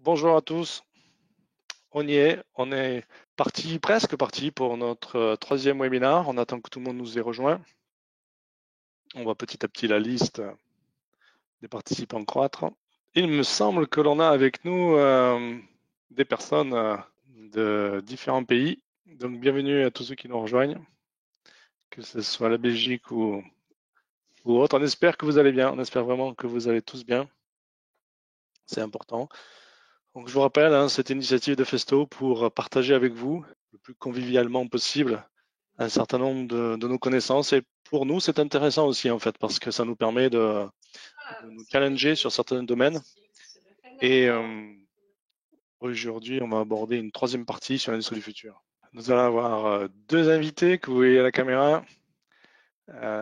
Bonjour à tous, on y est, on est parti, presque parti pour notre troisième webinaire. On attend que tout le monde nous ait rejoint. On voit petit à petit la liste des participants croître. Il me semble que l'on a avec nous des personnes de différents pays. Donc bienvenue à tous ceux qui nous rejoignent, que ce soit la Belgique ou autre. On espère que vous allez bien, on espère vraiment que vous allez tous bien. C'est important. Donc je vous rappelle, cette initiative de Festo pour partager avec vous le plus convivialement possible un certain nombre de nos connaissances. Et pour nous, c'est intéressant aussi, en fait, parce que ça nous permet de nous challenger sur certains domaines. Et aujourd'hui, on va aborder une troisième partie sur l'industrie du futur. Nous allons avoir deux invités que vous voyez à la caméra.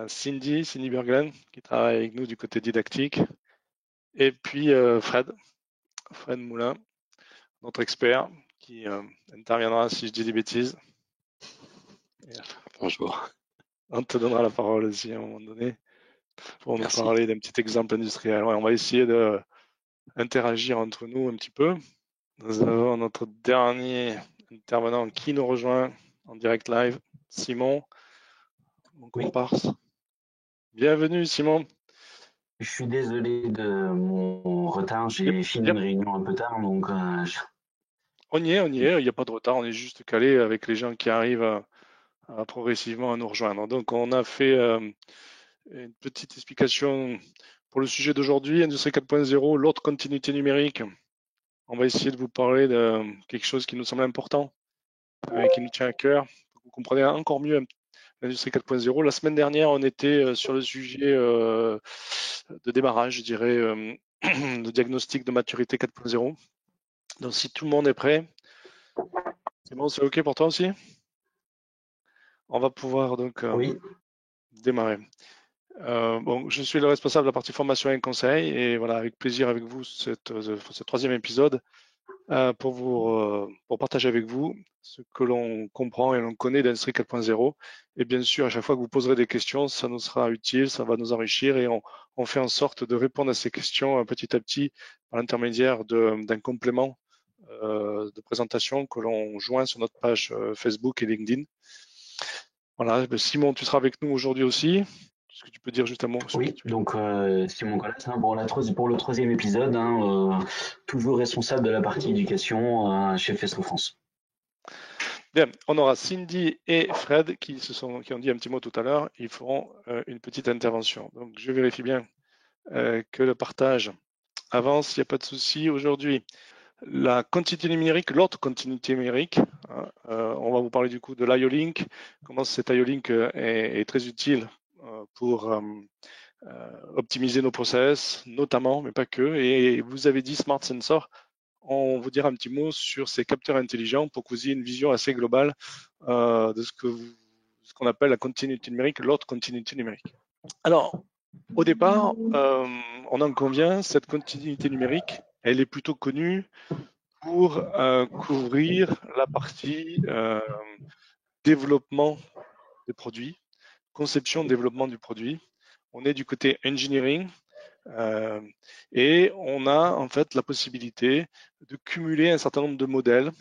Cindy Berglen, qui travaille avec nous du côté didactique. Et puis Fred Moulin, notre expert, qui interviendra si je dis des bêtises. Bonjour. On te donnera la parole aussi à un moment donné pour nous Merci. parler d'un petit exemple industriel. Ouais, on va essayer d'interagir entre nous un petit peu. Nous avons notre dernier intervenant qui nous rejoint en direct live, Simon, mon Oui, comparse. Bienvenue Simon. je suis désolé de mon retard. Yep, J'ai fini yep. une réunion un peu tard, donc On y est, il n'y a pas de retard, on est juste calé avec les gens qui arrivent progressivement à nous rejoindre. Donc on a fait une petite explication pour le sujet d'aujourd'hui, Industrie 4.0, l'autre continuité numérique. On va essayer de vous parler de quelque chose qui nous semble important, qui nous tient à cœur. Vous comprenez encore mieux l'industrie 4.0. La semaine dernière, on était sur le sujet de démarrage, je dirais, de diagnostic de maturité 4.0. Donc, si tout le monde est prêt, c'est bon, c'est OK pour toi aussi? On va pouvoir donc oui. démarrer. Bon, je suis le responsable de la partie formation et conseil, et voilà, avec plaisir avec vous ce troisième épisode pour partager avec vous ce que l'on comprend et l'on connaît d'Industrie 4.0. Et bien sûr, à chaque fois que vous poserez des questions, ça nous sera utile, ça va nous enrichir et on fait en sorte de répondre à ces questions petit à petit par l'intermédiaire d'un complément de présentation que l'on joint sur notre page Facebook et LinkedIn. Voilà, Simon, tu seras avec nous aujourd'hui aussi. Est-ce que tu peux dire juste un mot sur qui Oui, tu es? donc Simon Collas, pour le troisième épisode, toujours responsable de la partie éducation chez Festo France. Bien, on aura Cindy et Fred qui ont dit un petit mot tout à l'heure. Ils feront une petite intervention. Donc, je vérifie bien que le partage avance, il n'y a pas de souci. Aujourd'hui, la continuité numérique, l'autre continuité numérique, on va vous parler du coup de l'IO-Link, comment cet IO-Link est très utile pour optimiser nos process, notamment, mais pas que. Et vous avez dit Smart Sensor, on vous dira un petit mot sur ces capteurs intelligents pour que vous ayez une vision assez globale de ce qu'on appelle la continuité numérique, l'autre continuité numérique. Alors, au départ, on en convient, cette continuité numérique, elle est plutôt connue pour couvrir la partie développement des produits, conception, développement du produit. On est du côté engineering euh, et on a en fait la possibilité de cumuler un certain nombre de modèles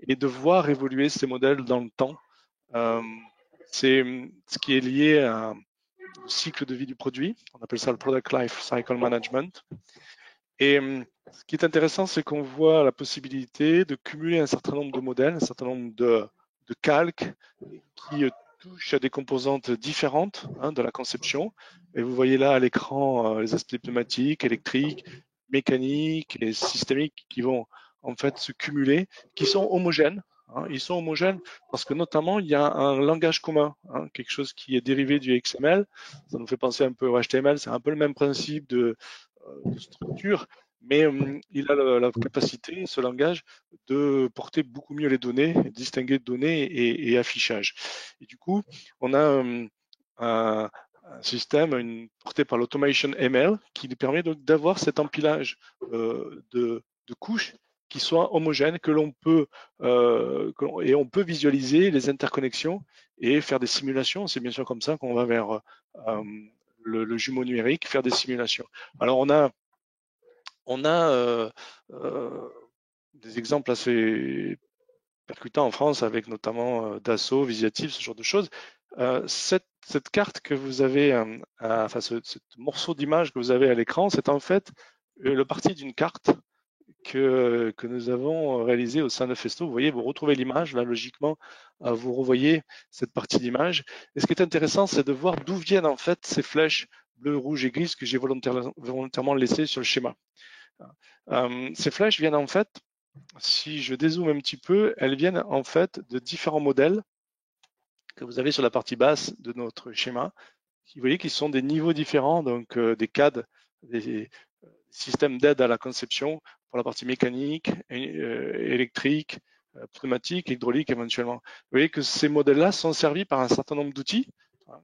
et de voir évoluer ces modèles dans le temps. Euh, c'est ce qui est lié au cycle de vie du produit. On appelle ça le Product Life Cycle Management. Et ce qui est intéressant, c'est qu'on voit la possibilité de cumuler un certain nombre de modèles, un certain nombre de calques qui touchent à des composantes différentes de la conception. Et vous voyez là à l'écran les aspects pneumatiques, électriques, mécaniques et systémiques qui vont en fait se cumuler, qui sont homogènes. Ils sont homogènes parce que notamment il y a un langage commun, quelque chose qui est dérivé du XML. Ça nous fait penser un peu au HTML, c'est un peu le même principe de structure, mais il a la capacité, ce langage, de porter beaucoup mieux les données, distinguer données et affichage. Et du coup, on a un, un système porté par l'automation ML qui lui permet d'avoir cet empilage de couches qui soient homogènes, que l'on peut et on peut visualiser les interconnexions et faire des simulations. C'est bien sûr comme ça qu'on va vers le jumeau numérique, faire des simulations. Alors on a des exemples assez percutants en France, avec notamment Dassault, Visiative, ce genre de choses. Cette carte que vous avez, enfin ce morceau d'image que vous avez à l'écran, c'est en fait le parti d'une carte que nous avons réalisé au sein de Festo. Vous voyez, vous retrouvez l'image, là, logiquement, vous revoyez cette partie d'image. Et ce qui est intéressant, c'est de voir d'où viennent en fait ces flèches bleues, rouges et grises que j'ai volontairement laissées sur le schéma. Ces flèches viennent en fait, si je dézoome un petit peu, elles viennent en fait de différents modèles que vous avez sur la partie basse de notre schéma. Vous voyez qu'ils sont des niveaux différents, donc des CAD, des systèmes d'aide à la conception pour la partie mécanique, électrique, pneumatique, hydraulique éventuellement. Vous voyez que ces modèles-là sont servis par un certain nombre d'outils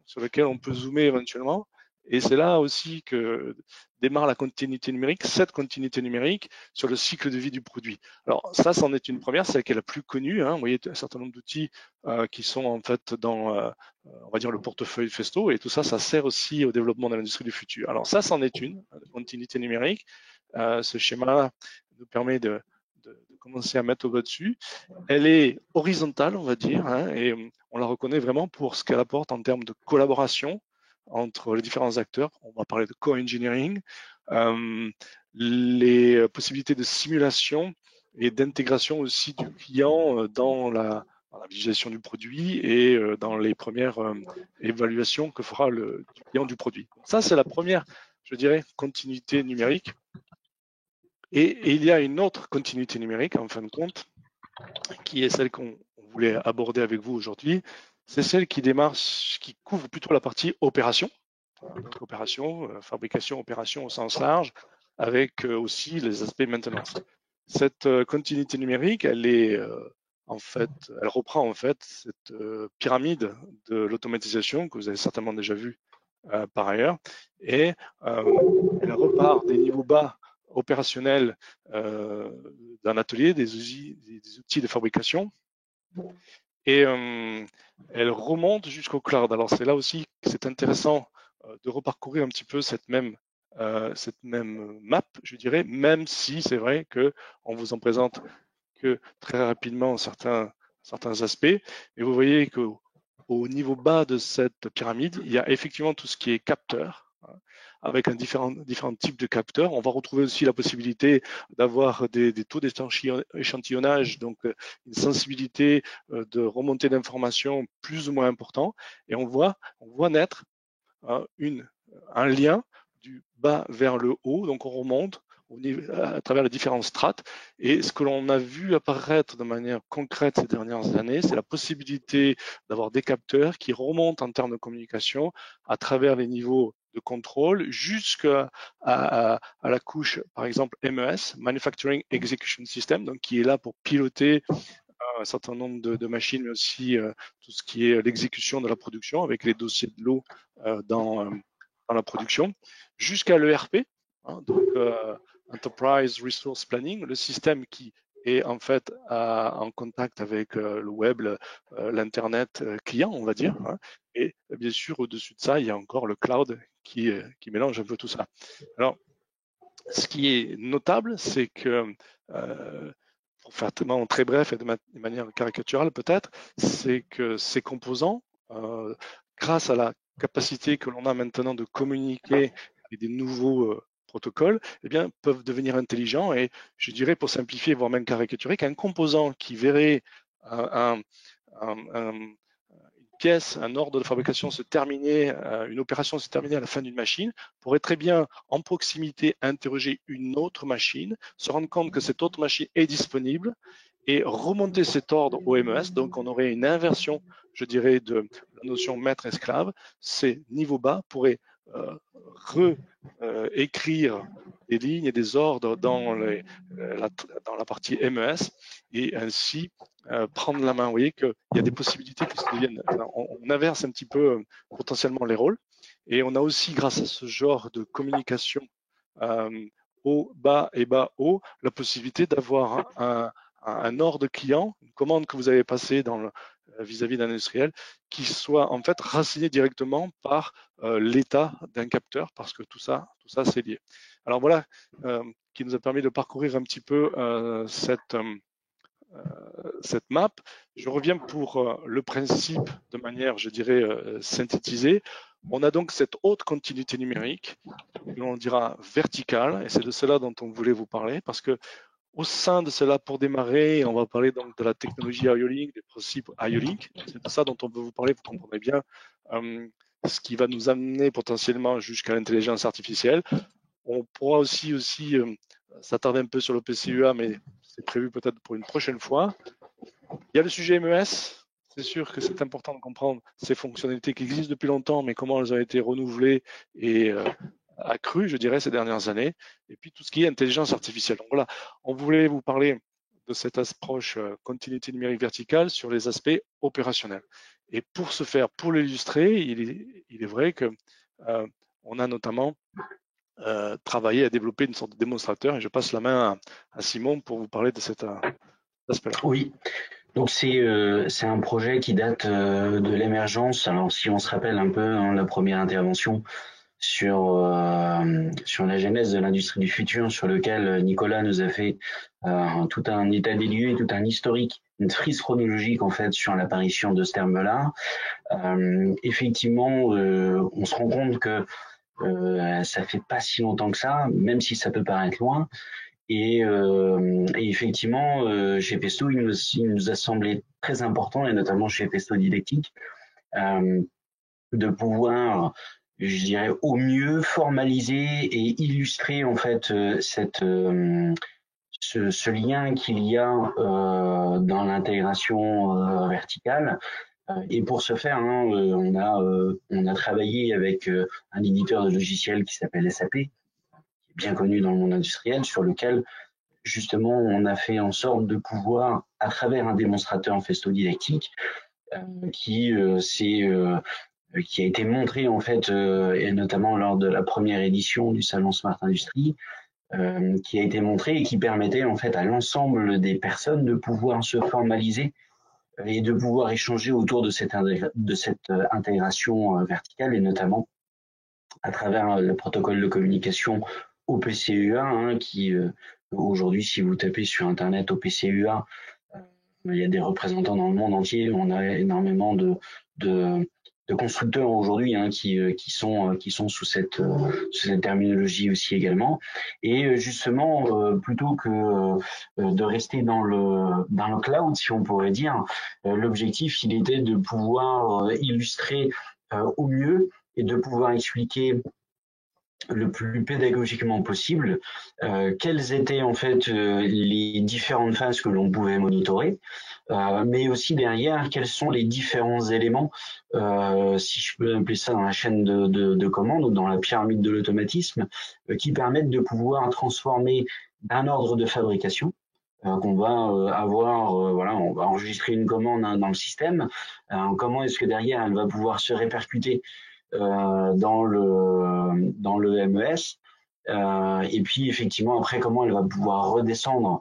sur lesquels on peut zoomer éventuellement. Et c'est là aussi que démarre la continuité numérique, cette continuité numérique sur le cycle de vie du produit. Alors ça, c'en est une première, celle qui est la plus connue. Vous voyez un certain nombre d'outils qui sont en fait dans, on va dire, le portefeuille Festo, et tout ça, ça sert aussi au développement de l'industrie du futur. Alors ça, c'en est une, la continuité numérique. Ce schéma nous permet de commencer à mettre au bas dessus. Elle est horizontale, on va dire, et on la reconnaît vraiment pour ce qu'elle apporte en termes de collaboration entre les différents acteurs. On va parler de co-engineering, les possibilités de simulation et d'intégration aussi du client dans la visualisation du produit et dans les premières évaluations que fera le client du produit. Donc ça, c'est la première, je dirais, continuité numérique. Et il y a une autre continuité numérique, en fin de compte, qui est celle qu'on voulait aborder avec vous aujourd'hui. C'est celle qui démarre, qui couvre plutôt la partie opération. Donc opération, fabrication, opération au sens large, avec aussi les aspects maintenance. Cette continuité numérique, elle est en fait, elle reprend en fait cette pyramide de l'automatisation que vous avez certainement déjà vue par ailleurs, et elle repart des niveaux bas opérationnels d'un atelier, des outils de fabrication, et elle remonte jusqu'au cloud. Alors c'est là aussi que c'est intéressant de reparcourir un petit peu cette même map, je dirais, même si c'est vrai qu'on vous en présente que très rapidement certains aspects. Et vous voyez qu'au niveau bas de cette pyramide, il y a effectivement tout ce qui est capteur, avec différents types de capteurs. On va retrouver aussi la possibilité d'avoir des taux d'échantillonnage, donc une sensibilité de remontée d'informations plus ou moins important. Et on voit naître un lien du bas vers le haut, donc on remonte à travers les différentes strates. Et ce que l'on a vu apparaître de manière concrète ces dernières années, c'est la possibilité d'avoir des capteurs qui remontent en termes de communication à travers les niveaux de contrôle jusqu'à la couche, par exemple, MES, Manufacturing Execution System, donc qui est là pour piloter un certain nombre de machines, mais aussi tout ce qui est l'exécution de la production avec les dossiers de l'eau dans la production, jusqu'à l'ERP, donc Enterprise Resource Planning, le système qui est en fait en contact avec le web, l'internet client, on va dire. Et bien sûr, au-dessus de ça, il y a encore le cloud qui mélange un peu tout ça. Alors, ce qui est notable, c'est que pour faire très bref et de manière caricaturale peut-être, c'est que ces composants, grâce à la capacité que l'on a maintenant de communiquer avec des nouveaux protocoles, eh bien, peuvent devenir intelligents. Et je dirais, pour simplifier, voire même caricaturer, qu'un composant qui verrait un, une pièce, un ordre de fabrication se terminer, une opération se terminer à la fin d'une machine, pourrait très bien en proximité interroger une autre machine, se rendre compte que cette autre machine est disponible et remonter cet ordre au MES. Donc on aurait une inversion, je dirais, de la notion maître-esclave. Ces niveaux bas pourraient réécrire des lignes et des ordres dans la partie MES et ainsi prendre la main. Vous voyez qu'il y a des possibilités qui se deviennent. On inverse un petit peu potentiellement les rôles. Et on a aussi, grâce à ce genre de communication haut, bas et bas, haut, la possibilité d'avoir un ordre client, une commande que vous avez passée vis-à-vis d'un industriel, qui soit en fait raciné directement par l'état d'un capteur, parce que tout ça c'est lié. Alors voilà qui nous a permis de parcourir un petit peu cette map. Je reviens pour le principe de manière, je dirais, synthétisée. On a donc cette haute continuité numérique, que l'on dira verticale, et c'est de cela dont on voulait vous parler, parce que au sein de cela, pour démarrer, on va parler donc de la technologie IO-Link, des principes IO-Link. C'est de ça dont on veut vous parler, vous comprenez bien ce qui va nous amener potentiellement jusqu'à l'intelligence artificielle. On pourra aussi s'attarder un peu sur le PCUA, mais c'est prévu peut-être pour une prochaine fois. Il y a le sujet MES. C'est sûr que c'est important de comprendre ces fonctionnalités qui existent depuis longtemps, mais comment elles ont été renouvelées et accrues, je dirais, ces dernières années. Et puis tout ce qui est intelligence artificielle. Donc voilà, on voulait vous parler de cette approche continuité numérique verticale sur les aspects opérationnels. Et pour ce faire, pour l'illustrer, il est vrai que on a notamment travaillé à développer une sorte de démonstrateur. Et je passe la main à Simon pour vous parler de cet aspect-là. Oui, donc c'est un projet qui date de l'émergence. Alors si on se rappelle un peu la première intervention sur la genèse de l'industrie du futur, sur lequel Nicolas nous a fait tout un état des lieux et tout un historique, une frise chronologique en fait sur l'apparition de ce terme-là. Effectivement, on se rend compte que ça fait pas si longtemps que ça, même si ça peut paraître loin. Et effectivement, chez Pesto, il nous a semblé très important, et notamment chez Pesto Didactique, de pouvoir, je dirais, au mieux formaliser et illustrer en fait ce lien qu'il y a dans l'intégration verticale. Et pour ce faire, on a travaillé avec un éditeur de logiciels qui s'appelle SAP, qui est bien connu dans le monde industriel, sur lequel justement on a fait en sorte de pouvoir, à travers un démonstrateur en Festo didactique, qui a été montré en fait, et notamment lors de la première édition du salon Smart Industry, qui a été montré et qui permettait en fait à l'ensemble des personnes de pouvoir se formaliser et de pouvoir échanger autour de cette intégration verticale, et notamment à travers le protocole de communication OPCUA, qui aujourd'hui, si vous tapez sur Internet OPCUA, il y a des représentants dans le monde entier. On a énormément de constructeurs aujourd'hui qui sont sous cette terminologie aussi également. Et justement, plutôt que de rester dans le cloud, si on pourrait dire, l'objectif, il était de pouvoir illustrer au mieux et de pouvoir expliquer le plus pédagogiquement possible quelles étaient en fait les différentes phases que l'on pouvait monitorer, mais aussi derrière quels sont les différents éléments, si je peux appeler ça, dans la chaîne de commande ou dans la pyramide de l'automatisme, qui permettent de pouvoir transformer un ordre de fabrication qu'on va avoir, on va enregistrer une commande dans le système. Comment est-ce que derrière elle va pouvoir se répercuter dans le MES, et puis effectivement après comment elle va pouvoir redescendre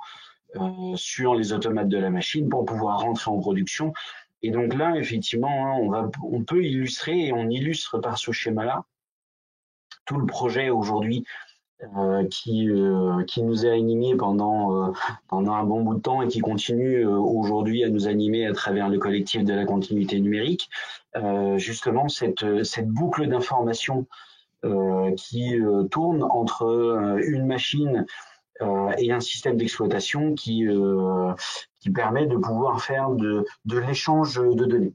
sur les automates de la machine pour pouvoir rentrer en production. Et donc là effectivement on peut illustrer, et on illustre par ce schéma-là tout le projet aujourd'hui qui nous a animés pendant un bon bout de temps, et qui continue aujourd'hui à nous animer à travers le collectif de la continuité numérique. Justement cette boucle d'information qui tourne entre une machine et un système d'exploitation qui permet de pouvoir faire de l'échange de données.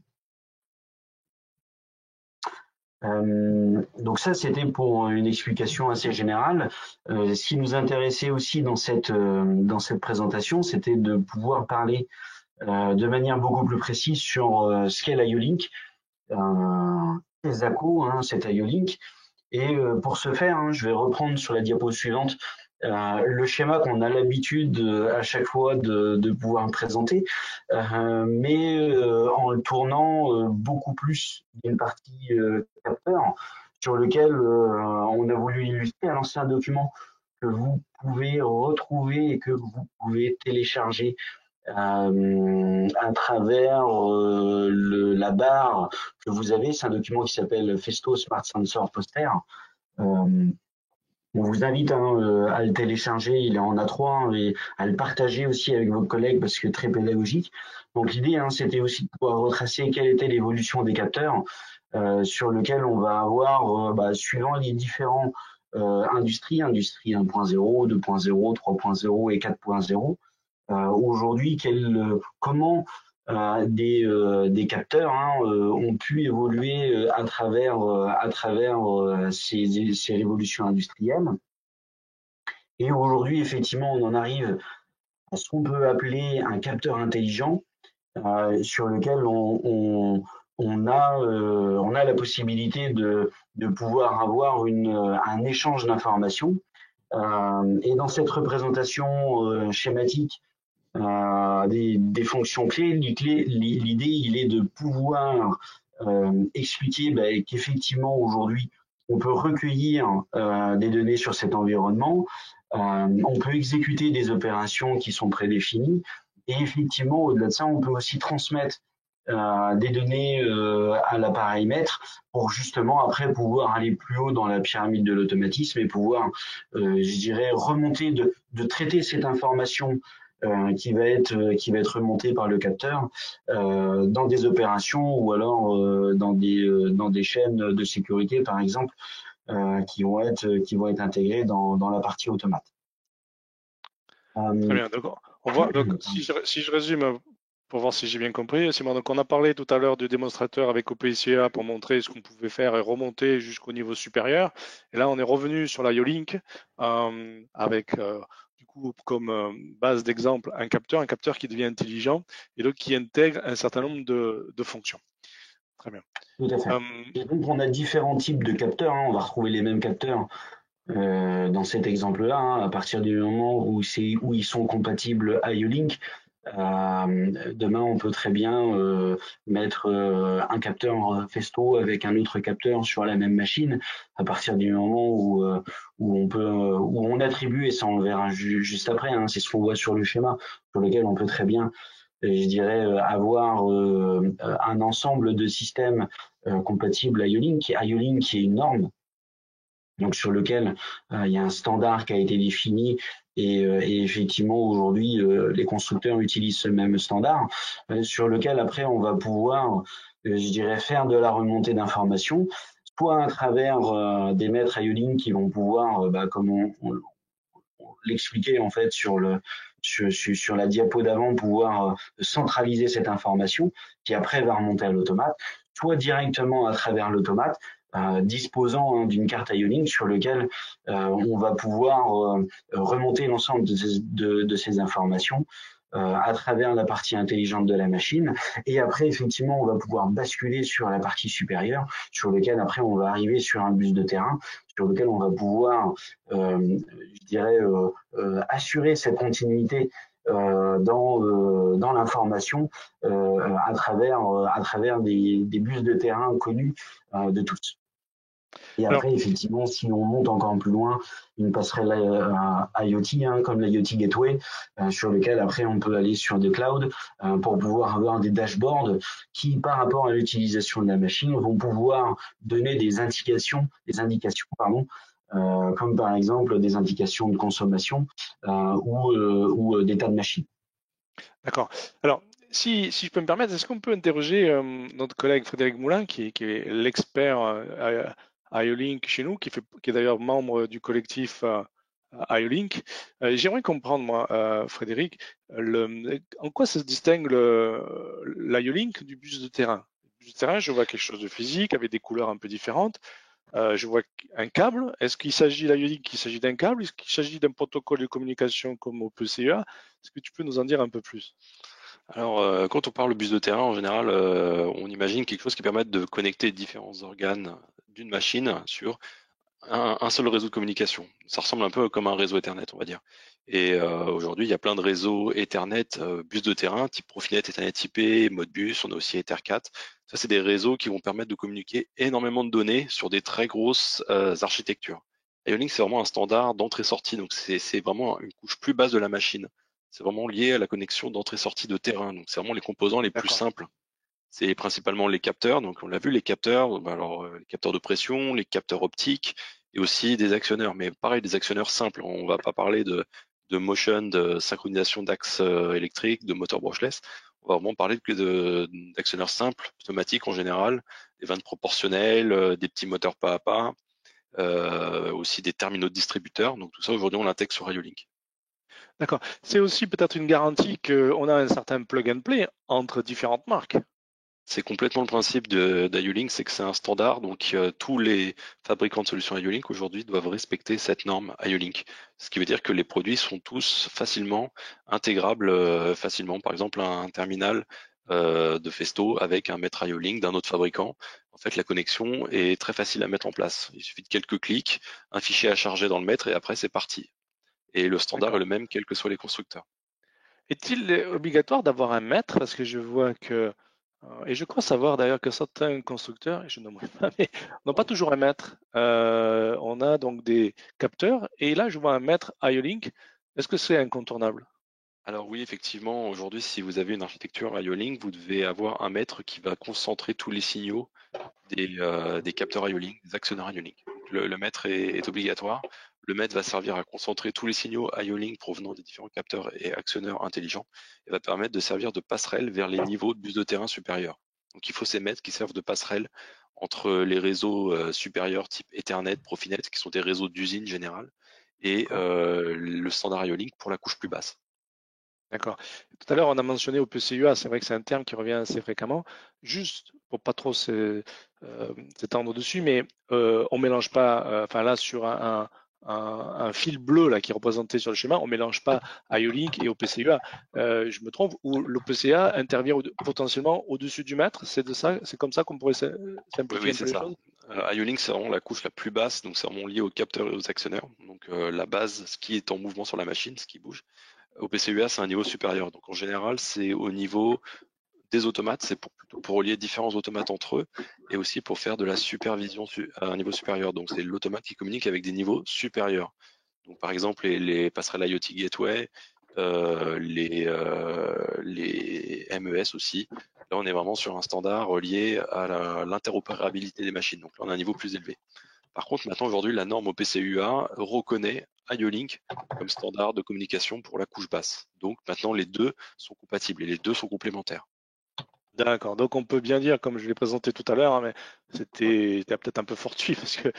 Donc ça, c'était pour une explication assez générale. Ce qui nous intéressait aussi dans cette présentation, c'était de pouvoir parler de manière beaucoup plus précise sur ce qu'est l'IO-Link, les ACO, cet IO-Link. Et pour ce faire, je vais reprendre sur la diapo suivante le schéma qu'on a l'habitude à chaque fois de pouvoir présenter, mais en le tournant beaucoup plus d'une partie capteur, sur lequel on a voulu illustrer à l'ancien document que vous pouvez retrouver et que vous pouvez télécharger à travers la barre que vous avez. C'est un document qui s'appelle Festo Smart Sensor Poster. On vous invite à le télécharger, il est en A3 et à le partager aussi avec vos collègues parce que très pédagogique. Donc l'idée, c'était aussi de pouvoir retracer quelle était l'évolution des capteurs sur lequel on va avoir, suivant les différents industrie 1.0, 2.0, 3.0 et 4.0. Aujourd'hui, comment des capteurs ont pu évoluer à travers ces révolutions industrielles. Et aujourd'hui, effectivement, on en arrive à ce qu'on peut appeler un capteur intelligent sur lequel on a la possibilité de pouvoir avoir un échange d'informations. Et dans cette représentation schématique des fonctions clés, l'idée, il est de pouvoir expliquer qu'effectivement, aujourd'hui, on peut recueillir des données sur cet environnement, on peut exécuter des opérations qui sont prédéfinies, et effectivement, au-delà de ça, on peut aussi transmettre des données à l'appareil maître pour justement après pouvoir aller plus haut dans la pyramide de l'automatisme et pouvoir, je dirais, remonter, de traiter cette information qui va être remontée par le capteur dans des opérations ou alors dans des chaînes de sécurité, par exemple, qui vont être intégrées dans la partie automate. Très Euh, bien, d'accord. On voit, donc, si je résume pour voir si j'ai bien compris, Simon, donc on a parlé tout à l'heure du démonstrateur avec OpenCA pour montrer ce qu'on pouvait faire et remonter jusqu'au niveau supérieur. Et là, on est revenu sur la Yolink avec, du coup, comme base d'exemple, un capteur qui devient intelligent et donc qui intègre un certain nombre de fonctions. Très bien. Tout à fait. Euh, Et donc, on a différents types de capteurs. On va retrouver les mêmes capteurs dans cet exemple-là, à partir du moment où ils sont compatibles IO-Link. Demain, on peut très bien mettre un capteur Festo avec un autre capteur sur la même machine. À partir du moment où on attribue, et ça on le verra juste après, c'est ce qu'on voit sur le schéma, sur lequel on peut très bien, je dirais, avoir un ensemble de systèmes compatibles IO-Link. IO-Link qui est une norme, donc sur lequel il y a un standard qui a été défini et effectivement aujourd'hui les constructeurs utilisent ce même standard sur lequel après on va pouvoir, je dirais, faire de la remontée d'informations, soit à travers des maîtres IO-Link qui vont pouvoir, comme on l'expliquait en fait sur la diapo d'avant, pouvoir centraliser cette information qui après va remonter à l'automate, soit directement à travers l'automate, disposant d'une carte IO-Link sur lequel on va pouvoir remonter l'ensemble de ces informations à travers la partie intelligente de la machine. Et après, effectivement, on va pouvoir basculer sur la partie supérieure, sur lequel après on va arriver sur un bus de terrain, sur lequel on va pouvoir, je dirais, assurer cette continuité dans l'information à travers des bus de terrain connus de tous. Et alors, après, effectivement, si on monte encore plus loin, une passerelle IoT, comme l'IoT Gateway, sur lequel après on peut aller sur des clouds pour pouvoir avoir des dashboards qui, par rapport à l'utilisation de la machine, vont pouvoir donner des indications, pardon, comme par exemple des indications de consommation ou d'état de machine. d'accord. Alors, si je peux me permettre, est-ce qu'on peut interroger notre collègue Frédéric Moulin, qui est l'expert IO-Link chez nous, qui est d'ailleurs membre du collectif IO-Link. J'aimerais comprendre, moi, Frédéric, en quoi ça se distingue l'IO-Link du bus de terrain? Le bus de terrain, je vois quelque chose de physique avec des couleurs un peu différentes. Je vois un câble. Est-ce qu'il s'agit, l'IO-Link, qu'il s'agit d'un câble? Est-ce qu'il s'agit d'un protocole de communication comme au PCEA? Est-ce que tu peux nous en dire un peu plus? Alors, quand on parle de bus de terrain, en général, on imagine quelque chose qui permette de connecter différents organes d'une machine sur un seul réseau de communication. Ça ressemble un peu comme un réseau Ethernet, on va dire. Et aujourd'hui, il y a plein de réseaux Ethernet, bus de terrain, type Profinet, Ethernet IP, Modbus, on a aussi Ethercat. Ça, c'est des réseaux qui vont permettre de communiquer énormément de données sur des très grosses architectures. IO-Link, c'est vraiment un standard d'entrée-sortie, donc c'est vraiment une couche plus basse de la machine. C'est vraiment lié à la connexion d'entrée-sortie de terrain. Donc, c'est vraiment les composants les plus D'accord. simples. C'est principalement les capteurs. Donc, on l'a vu, les capteurs, les capteurs de pression, les capteurs optiques, et aussi des actionneurs. Mais pareil, des actionneurs simples. On va pas parler de motion, de synchronisation d'axes électriques, de moteur brushless. On va vraiment parler d'actionneurs simples, automatiques en général, des vannes proportionnelles, des petits moteurs pas à pas, aussi des terminaux de distributeurs. Donc tout ça, aujourd'hui, on l'intègre sur IO-Link. D'accord. C'est aussi peut-être une garantie qu'on a un certain plug and play entre différentes marques. C'est complètement le principe d'IO-Link, c'est que c'est un standard, donc tous les fabricants de solutions IO-Link aujourd'hui doivent respecter cette norme IO-Link. Ce qui veut dire que les produits sont tous facilement intégrables, facilement. Par exemple, un terminal de Festo avec un mètre IO-Link d'un autre fabricant. En fait, la connexion est très facile à mettre en place. Il suffit de quelques clics, un fichier à charger dans le mètre et après c'est parti. Et le standard est le même quels que soient les constructeurs. Est-il obligatoire d'avoir un mètre? Parce que je vois que, et je crois savoir d'ailleurs que certains constructeurs, et je nommerai pas, mais n'ont pas toujours un mètre. On a donc des capteurs, et là je vois un mètre IO-Link. Est-ce que c'est incontournable? Alors oui, effectivement, aujourd'hui, si vous avez une architecture IO-Link, vous devez avoir un mètre qui va concentrer tous les signaux des capteurs IO-Link, des actionneurs IO-Link. Le mètre est obligatoire. Le mètre va servir à concentrer tous les signaux IO-Link provenant des différents capteurs et actionneurs intelligents et va permettre de servir de passerelle vers les niveaux de bus de terrain supérieurs. Donc il faut ces mètres qui servent de passerelle entre les réseaux supérieurs type Ethernet, Profinet, qui sont des réseaux d'usine générale, et le standard IO-Link pour la couche plus basse. D'accord. Tout à l'heure, on a mentionné au PCUA, c'est vrai que c'est un terme qui revient assez fréquemment. Juste pour pas trop s'étendre dessus, mais on mélange pas, enfin là sur un fil bleu là qui est représenté sur le schéma, on mélange pas IO-Link et OPCUA. Je me trompe, ou l'OPCA intervient potentiellement au-dessus du mètre, c'est de ça, c'est comme ça qu'on pourrait simplifier Oui, un peu c'est les ça. choses. IO-Link, c'est vraiment la couche la plus basse, donc c'est vraiment lié aux capteurs et aux actionneurs. Donc la base, ce qui est en mouvement sur la machine, ce qui bouge. Au PCUA, c'est un niveau supérieur. Donc en général, c'est au niveau des automates, c'est plutôt pour relier différents automates entre eux et aussi pour faire de la supervision à un niveau supérieur. Donc c'est l'automate qui communique avec des niveaux supérieurs. Donc par exemple, les passerelles IoT Gateway, les MES aussi. Là, on est vraiment sur un standard relié à l'interopérabilité des machines. Donc là, on a un niveau plus élevé. Par contre, maintenant, aujourd'hui, la norme au PCUA reconnaît IO-Link comme standard de communication pour la couche basse. Donc maintenant, les deux sont compatibles et les deux sont complémentaires. D'accord, donc on peut bien dire, comme je l'ai présenté tout à l'heure, hein, mais c'était peut-être un peu fortuit parce que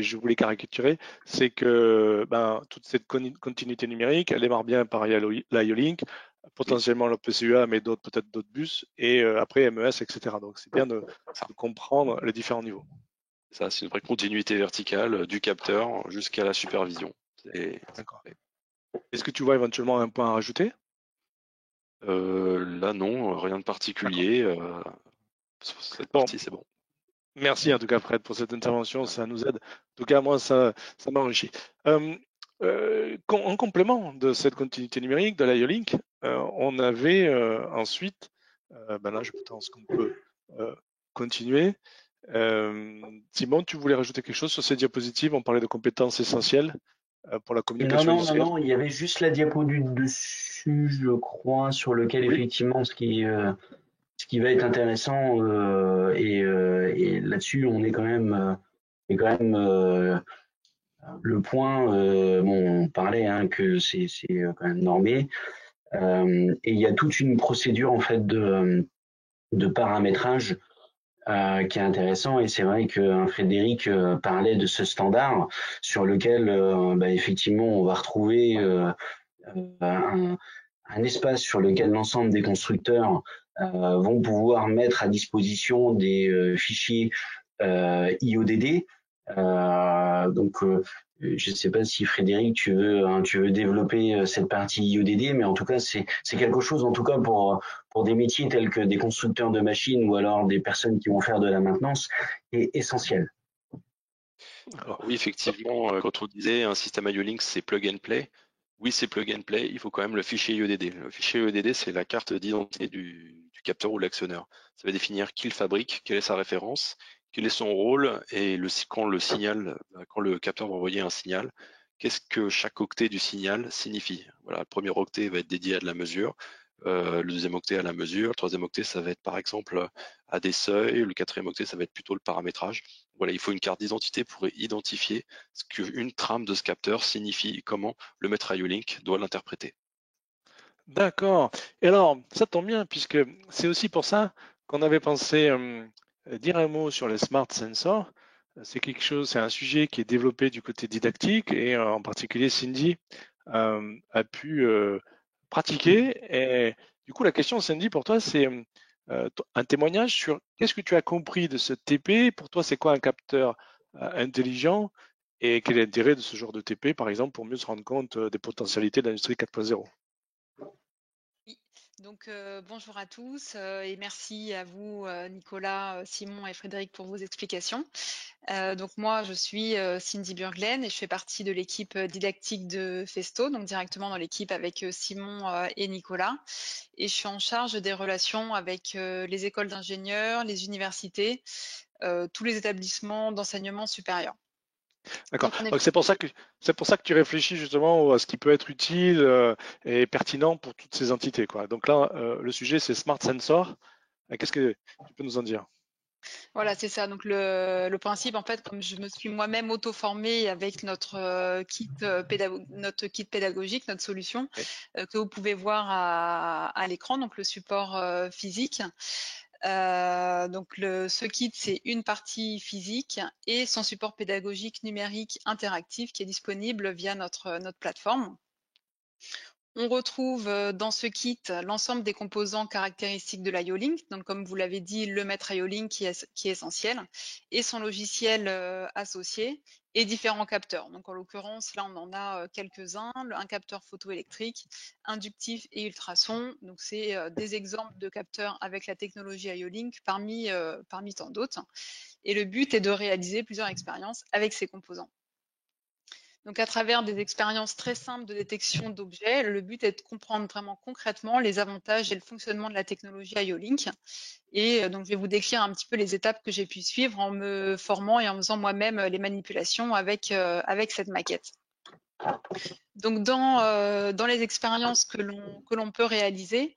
je voulais caricaturer, c'est que ben, toute cette continuité numérique, elle démarre bien par l'IO-Link, Oui, potentiellement le PCUA, mais peut-être d'autres bus, et après MES, etc. Donc c'est bien ça. de comprendre les différents niveaux. Ça, c'est une vraie continuité verticale du capteur jusqu'à la supervision. D'accord. Est-ce que tu vois éventuellement un point à rajouter? Là, non, rien de D'accord. particulier. Sur cette Bon, partie, c'est bon. merci en tout cas Fred pour cette intervention, ça nous aide. En tout cas, moi, ça m'enrichit. En complément de cette continuité numérique, de l'IO-Link, on avait ensuite, ben là je pense qu'on peut euh, continuer. Simon, tu voulais rajouter quelque chose sur ces diapositives? On parlait de compétences essentielles pour la Non, communication non, non, industrielle. non, il y avait juste la diapo du dessus, je crois, sur lequel Oui, effectivement ce qui va être intéressant et là-dessus on est quand même le point. Bon, on parlait hein, que c'est quand même normé et il y a toute une procédure en fait de paramétrage qui est intéressant et c'est vrai que Frédéric parlait de ce standard sur lequel bah, effectivement on va retrouver un espace sur lequel l'ensemble des constructeurs vont pouvoir mettre à disposition des fichiers IODD. Je ne sais pas si Frédéric, tu veux développer cette partie IODD, mais en tout cas, c'est quelque chose, en tout cas pour des métiers tels que des constructeurs de machines ou alors des personnes qui vont faire de la maintenance, est essentiel. Alors oui, effectivement, quand on disait un système IO-Link, c'est plug and play. Oui, c'est plug and play. Il faut quand même le fichier IODD. Le fichier IODD, c'est la carte d'identité du capteur ou de l'actionneur. Ça va définir qui le fabrique, quelle est sa référence, quel est son rôle et quand le signal, quand le capteur va envoyer un signal, qu'est-ce que chaque octet du signal signifie. Voilà, le premier octet va être dédié à de la mesure, le deuxième octet à la mesure, le troisième octet, ça va être par exemple à des seuils, le quatrième octet, ça va être plutôt le paramétrage. Voilà, il faut une carte d'identité pour identifier ce qu'une trame de ce capteur signifie, comment le maître IO-Link doit l'interpréter. D'accord. Et alors, ça tombe bien, puisque c'est aussi pour ça qu'on avait pensé dire un mot sur les smart sensors. C'est quelque chose, c'est un sujet qui est développé du côté didactique et en particulier Cindy a pu pratiquer. Et du coup, la question, Cindy, pour toi, c'est un témoignage sur qu'est-ce que tu as compris de ce TP. Pour toi, c'est quoi un capteur intelligent et quel est l'intérêt de ce genre de TP, par exemple, pour mieux se rendre compte des potentialités de l'industrie 4.0? Oui, donc bonjour à tous et merci à vous Nicolas, Simon et Frédéric pour vos explications. Donc moi je suis Cindy Burglen et je fais partie de l'équipe didactique de Festo, donc directement dans l'équipe avec Simon et Nicolas. Et je suis en charge des relations avec les écoles d'ingénieurs, les universités, tous les établissements d'enseignement supérieur. D'accord. Donc on est Donc c'est pour ça que tu réfléchis justement à ce qui peut être utile et pertinent pour toutes ces entités, quoi. Donc là, le sujet c'est Smart Sensor. Qu'est-ce que tu peux nous en dire? Voilà, c'est ça. Donc le principe, en fait, comme je me suis moi-même auto-formée avec notre notre kit pédagogique, notre solution, Oui. que vous pouvez voir à l'écran, donc le support physique. Donc ce kit, c'est une partie physique et son support pédagogique numérique interactif qui est disponible via notre plateforme. On retrouve dans ce kit l'ensemble des composants caractéristiques de l'IO-Link, donc comme vous l'avez dit, le maître IO-Link qui est essentiel, et son logiciel associé, et différents capteurs. Donc en l'occurrence, là on en a quelques-uns, un capteur photoélectrique, inductif et ultrason. Donc c'est des exemples de capteurs avec la technologie IO-Link parmi tant d'autres. Et le but est de réaliser plusieurs expériences avec ces composants. Donc, à travers des expériences très simples de détection d'objets, le but est de comprendre vraiment concrètement les avantages et le fonctionnement de la technologie IO-Link. Et donc, je vais vous décrire un petit peu les étapes que j'ai pu suivre en me formant et en faisant moi-même les manipulations avec cette maquette. Donc, dans les expériences que l'on peut réaliser,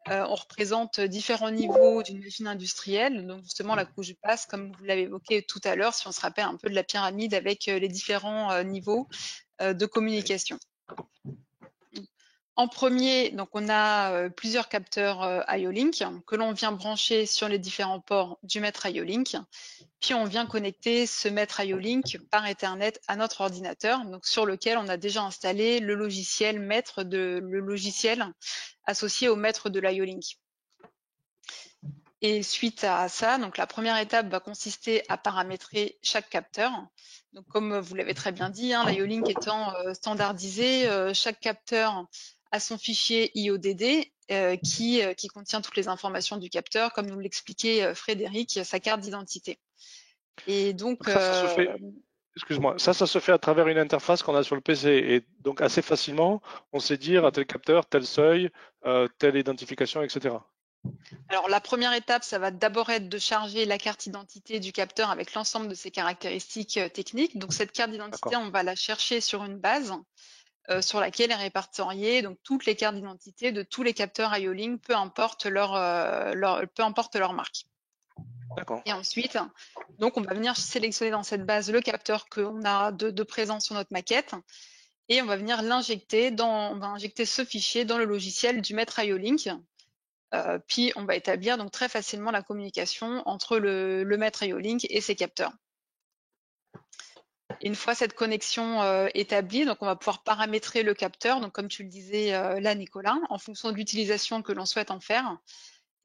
on représente différents niveaux d'une machine industrielle. Donc, justement, la couche basse, comme vous l'avez évoqué tout à l'heure, si on se rappelle un peu de la pyramide avec les différents niveaux de communication. En premier, donc on a plusieurs capteurs IO-Link que l'on vient brancher sur les différents ports du maître IO-Link. Puis on vient connecter ce maître IO-Link par Ethernet à notre ordinateur, donc sur lequel on a déjà installé le logiciel associé au maître de l'IO-Link. Et suite à ça, donc la première étape va consister à paramétrer chaque capteur. Donc comme vous l'avez très bien dit, l'IO-Link étant standardisé, chaque capteur a son fichier IODD qui contient toutes les informations du capteur, comme nous l'expliquait Frédéric, sa carte d'identité. Et donc, Donc ça se fait, excuse-moi, ça se fait à travers une interface qu'on a sur le PC. Et donc assez facilement, on sait dire à tel capteur, tel seuil, telle identification, etc. alors la première étape, ça va d'abord être de charger la carte d'identité du capteur avec l'ensemble de ses caractéristiques techniques. Donc cette carte d'identité, D'accord. on va la chercher sur une base sur laquelle est répertoriée donc toutes les cartes d'identité de tous les capteurs IO-Link, peu importe leur marque. D'accord. Et ensuite, donc on va venir sélectionner dans cette base le capteur qu'on a de présent sur notre maquette et on va venir on va injecter ce fichier dans le logiciel du maître IO-Link. Puis on va établir donc très facilement la communication entre le maître IO-Link et ses capteurs. Et une fois cette connexion établie, donc on va pouvoir paramétrer le capteur, donc comme tu le disais là Nicolas, en fonction de l'utilisation que l'on souhaite en faire,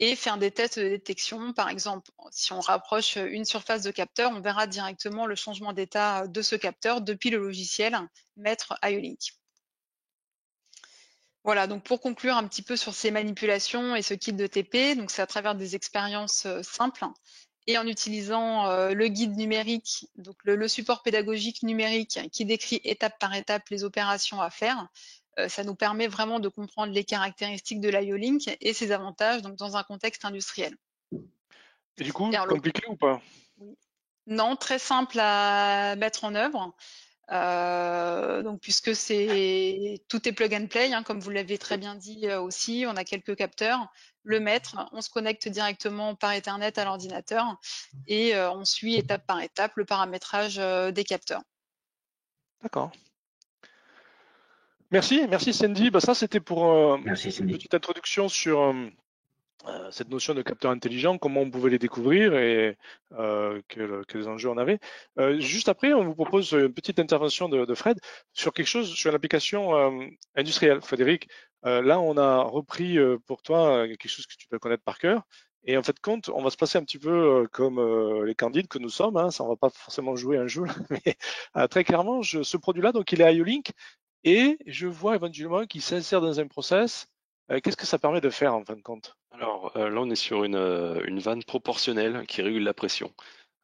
et faire des tests de détection. Par exemple, si on rapproche une surface de capteur, on verra directement le changement d'état de ce capteur depuis le logiciel maître IO-Link. Voilà, donc pour conclure un petit peu sur ces manipulations et ce kit de TP, donc c'est à travers des expériences simples et en utilisant le guide numérique, donc le support pédagogique numérique qui décrit étape par étape les opérations à faire. Ça nous permet vraiment de comprendre les caractéristiques de l'IO-Link et ses avantages donc dans un contexte industriel. Et du coup, Et alors, compliqué ou pas? oui. Non, très simple à mettre en œuvre. Donc, puisque tout est plug and play, hein, comme vous l'avez très bien dit aussi, on a quelques capteurs, le maître, on se connecte directement par Ethernet à l'ordinateur et on suit étape par étape le paramétrage des capteurs. D'accord. Merci Sandy. Bah, ça, c'était pour Merci, une Cindy. petite introduction sur cette notion de capteur intelligent, comment on pouvait les découvrir et quels enjeux on avait. Juste après, on vous propose une petite intervention de Fred sur quelque chose, sur l'application industrielle. Frédéric, là, on a repris pour toi quelque chose que tu dois connaître par cœur. Et en fait, compte, on va se passer un petit peu comme les candides que nous sommes. Hein, ça, on va pas forcément jouer un jeu, mais très clairement, ce produit-là, donc il est IO-Link et je vois éventuellement qu'il s'insère dans un process. Qu'est-ce que ça permet de faire en fin de compte? Alors là, on est sur une vanne proportionnelle qui régule la pression.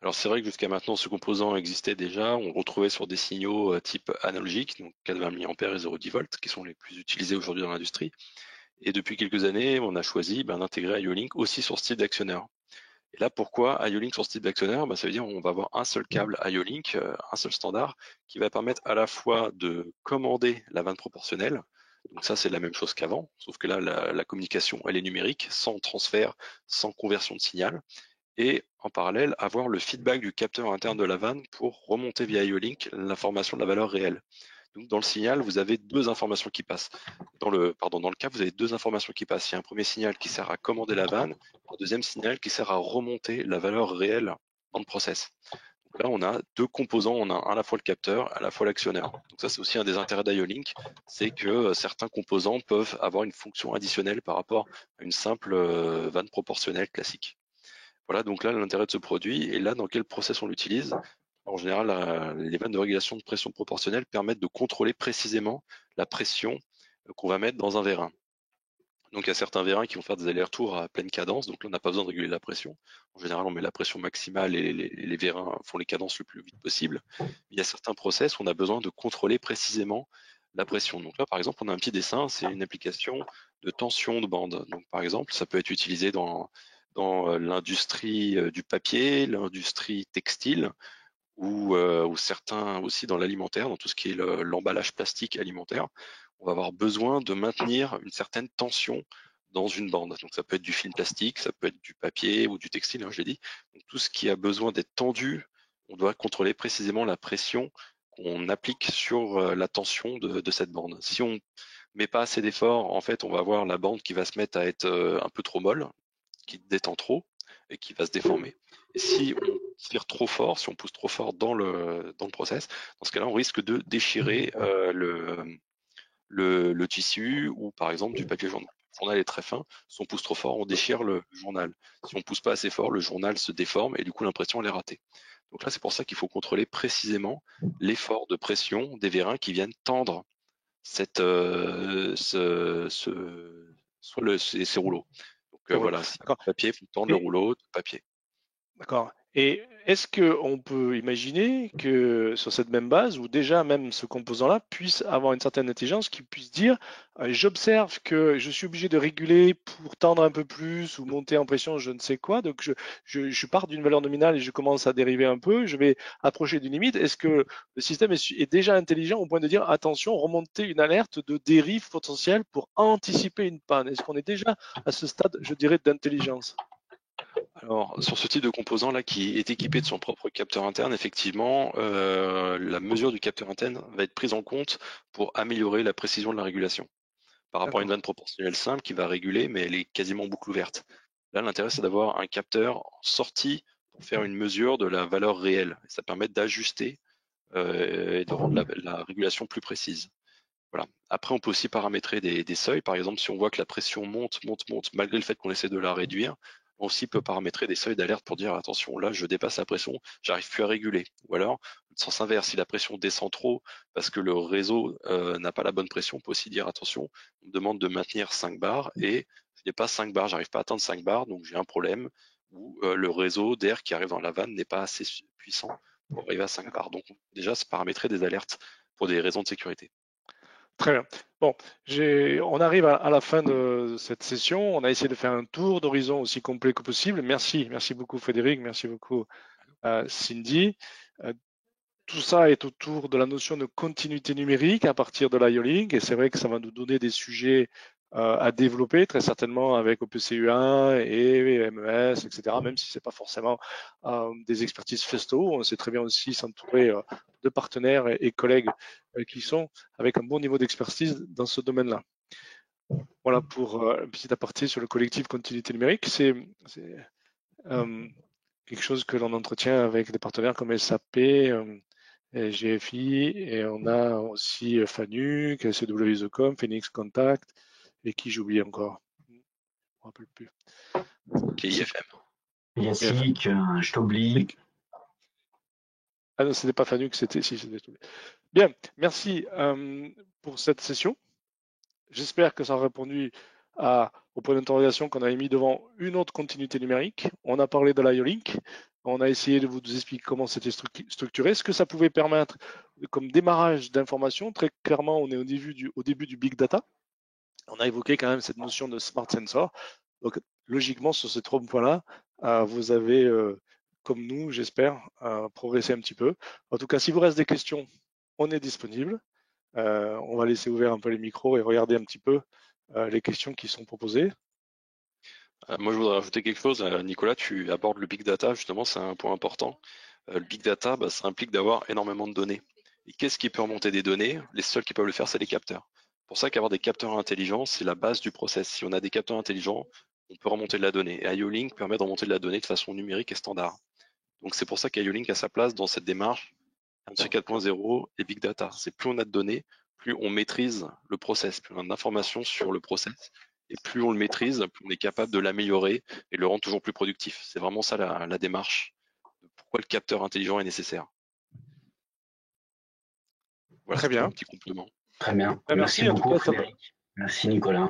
Alors c'est vrai que jusqu'à maintenant, ce composant existait déjà. On le retrouvait sur des signaux type analogique, donc 420 mA et 0,10 volts, qui sont les plus utilisés aujourd'hui dans l'industrie. Et depuis quelques années, on a choisi d'intégrer IO-Link aussi sur ce type d'actionneur. Et là, pourquoi IO-Link sur ce type d'actionneur? Ça veut dire qu'on va avoir un seul câble IO-Link, un seul standard, qui va permettre à la fois de commander la vanne proportionnelle. Donc ça, c'est la même chose qu'avant, sauf que là, la communication, elle est numérique, sans transfert, sans conversion de signal. Et en parallèle, avoir le feedback du capteur interne de la vanne pour remonter via IO-Link l'information de la valeur réelle. Donc dans le signal, vous avez deux informations qui passent. Dans le câble, vous avez deux informations qui passent. Il y a un premier signal qui sert à commander la vanne, un deuxième signal qui sert à remonter la valeur réelle dans le process. Donc là, on a deux composants, on a à la fois le capteur, à la fois l'actionneur. Donc ça, c'est aussi un des intérêts d'IO-Link, c'est que certains composants peuvent avoir une fonction additionnelle par rapport à une simple vanne proportionnelle classique. Voilà, donc là, l'intérêt de ce produit, et là, dans quel process on l'utilise? En général, les vannes de régulation de pression proportionnelle permettent de contrôler précisément la pression qu'on va mettre dans un vérin. Donc il y a certains vérins qui vont faire des allers-retours à pleine cadence, donc là on n'a pas besoin de réguler la pression. En général, on met la pression maximale et les vérins font les cadences le plus vite possible. Mais il y a certains process où on a besoin de contrôler précisément la pression. Donc là, par exemple, on a un petit dessin, c'est une application de tension de bande. Donc par exemple, ça peut être utilisé dans l'industrie du papier, l'industrie textile, ou certains aussi dans l'alimentaire, dans tout ce qui est l'emballage plastique alimentaire. On va avoir besoin de maintenir une certaine tension dans une bande. Donc ça peut être du film plastique, ça peut être du papier ou du textile, hein, je l'ai dit. Donc tout ce qui a besoin d'être tendu, on doit contrôler précisément la pression qu'on applique sur la tension de cette bande. Si on met pas assez d'efforts, en fait, on va avoir la bande qui va se mettre à être un peu trop molle, qui détend trop et qui va se déformer. Et si on tire trop fort, si on pousse trop fort dans le process, dans ce cas-là, on risque de déchirer le tissu ou par exemple du papier journal. Le journal est très fin, si on pousse trop fort, on déchire le journal. Si on pousse pas assez fort, le journal se déforme et du coup l'impression elle est ratée. Donc là, c'est pour ça qu'il faut contrôler précisément l'effort de pression des vérins qui viennent tendre ces rouleaux. Donc voilà, si D'accord. papier, il faut tendre le rouleau de papier. D'accord. Et est-ce qu'on peut imaginer que sur cette même base, ou déjà même ce composant-là puisse avoir une certaine intelligence qui puisse dire, j'observe que je suis obligé de réguler pour tendre un peu plus ou monter en pression, je ne sais quoi, donc je pars d'une valeur nominale et je commence à dériver un peu, je vais approcher d'une limite. Est-ce que le système est déjà intelligent au point de dire, attention, remonter une alerte de dérive potentielle pour anticiper une panne? Est-ce qu'on est déjà à ce stade, je dirais, d'intelligence? Alors, sur ce type de composant là qui est équipé de son propre capteur interne, effectivement, la mesure du capteur interne va être prise en compte pour améliorer la précision de la régulation. Par rapport à une D'accord. vanne proportionnelle simple qui va réguler, mais elle est quasiment en boucle ouverte. Là, l'intérêt, c'est d'avoir un capteur sorti pour faire une mesure de la valeur réelle. Ça permet d'ajuster et de rendre la régulation plus précise. Voilà. Après, on peut aussi paramétrer des seuils. Par exemple, si on voit que la pression monte, malgré le fait qu'on essaie de la réduire, on aussi peut paramétrer des seuils d'alerte pour dire attention, là, je dépasse la pression, j'arrive plus à réguler. Ou alors, le sens inverse, si la pression descend trop parce que le réseau n'a pas la bonne pression, on peut aussi dire attention, on me demande de maintenir 5 bars et je n'ai pas 5 bars, j'arrive pas à atteindre 5 bars, donc j'ai un problème où le réseau d'air qui arrive dans la vanne n'est pas assez puissant pour arriver à 5 bars. Donc déjà, c'est paramétrer des alertes pour des raisons de sécurité. Très bien. Bon, on arrive à la fin de cette session. On a essayé de faire un tour d'horizon aussi complet que possible. Merci beaucoup Frédéric, merci beaucoup Cindy. tout ça est autour de la notion de continuité numérique à partir de l'IO-Link, et c'est vrai que ça va nous donner des sujets à développer, très certainement avec OPCU1 et MES, etc., même si c'est pas forcément des expertises festo. On sait très bien aussi s'entourer de partenaires et collègues qui sont avec un bon niveau d'expertise dans ce domaine-là. Voilà pour un petit aparté sur le collectif continuité numérique. C'est quelque chose que l'on entretient avec des partenaires comme SAP, et GFI, et on a aussi FANUC, CW Isocom, Phoenix Contact, et qui j'oublie encore. Je ne me rappelle plus. KIFM. Yassic, je t'oublie. Ah non, c'était pas FANUC, c'était Bien, merci pour cette session. J'espère que ça a répondu au point d'interrogation qu'on avait mis devant une autre continuité numérique. On a parlé de l'IO-Link. On a essayé de vous expliquer comment c'était structuré, ce que ça pouvait permettre comme démarrage d'information. Très clairement, on est au début du big data. On a évoqué quand même cette notion de smart sensor. Donc, logiquement, sur ces 3 points-là, vous avez, comme nous, j'espère, progressé un petit peu. En tout cas, si vous reste des questions, on est disponible. On va laisser ouvert un peu les micros et regarder un petit peu les questions qui sont proposées. Moi, je voudrais rajouter quelque chose. Nicolas, tu abordes le big data, justement, c'est un point important. Le big data, ça implique d'avoir énormément de données. Et qu'est-ce qui peut remonter des données? Les seuls qui peuvent le faire, c'est les capteurs. C'est pour ça qu'avoir des capteurs intelligents, c'est la base du process. Si on a des capteurs intelligents, on peut remonter de la donnée. Et IO-Link permet de remonter de la donnée de façon numérique et standard. Donc c'est pour ça qu'IO-Link a sa place dans cette démarche Industrie 4.0 et big data. C'est plus on a de données, plus on maîtrise le process, plus on a d'informations sur le process. Et plus on le maîtrise, plus on est capable de l'améliorer et le rendre toujours plus productif. C'est vraiment ça la démarche. Pourquoi le capteur intelligent est nécessaire. Voilà, Très bien. un petit complément. Très bien. Merci en beaucoup, tout cas, Frédéric. Merci, Nicolas.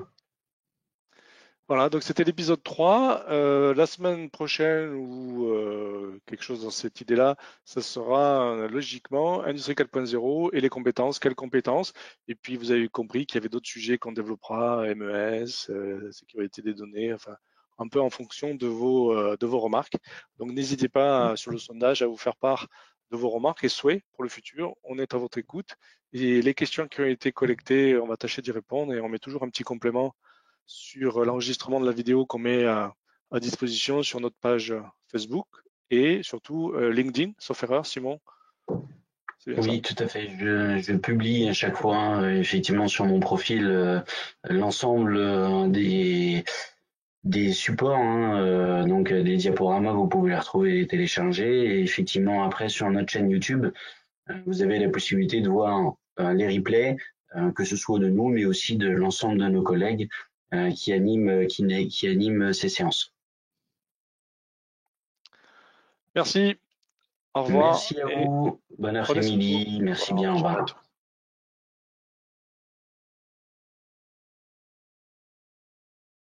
Voilà, donc c'était l'épisode 3. La semaine prochaine ou quelque chose dans cette idée-là, ça sera logiquement Industrie 4.0 et les compétences. Quelles compétences? Et puis vous avez compris qu'il y avait d'autres sujets qu'on développera, MES, sécurité des données, enfin un peu en fonction de vos remarques. Donc n'hésitez pas sur le sondage à vous faire part de vos remarques et souhaits pour le futur. On est à votre écoute. Et les questions qui ont été collectées, on va tâcher d'y répondre et on met toujours un petit complément sur l'enregistrement de la vidéo qu'on met à disposition sur notre page Facebook et surtout LinkedIn, sauf erreur, Simon. Oui, tout à fait. Je publie à chaque fois, effectivement, sur mon profil, l'ensemble des supports, hein, donc des diaporamas, vous pouvez les retrouver et les télécharger. Et effectivement, après, sur notre chaîne YouTube, vous avez la possibilité de voir les replays, que ce soit de nous, mais aussi de l'ensemble de nos collègues qui animent ces séances. Merci. Au revoir. Merci à vous. Bon après-midi. Merci bien. Au revoir.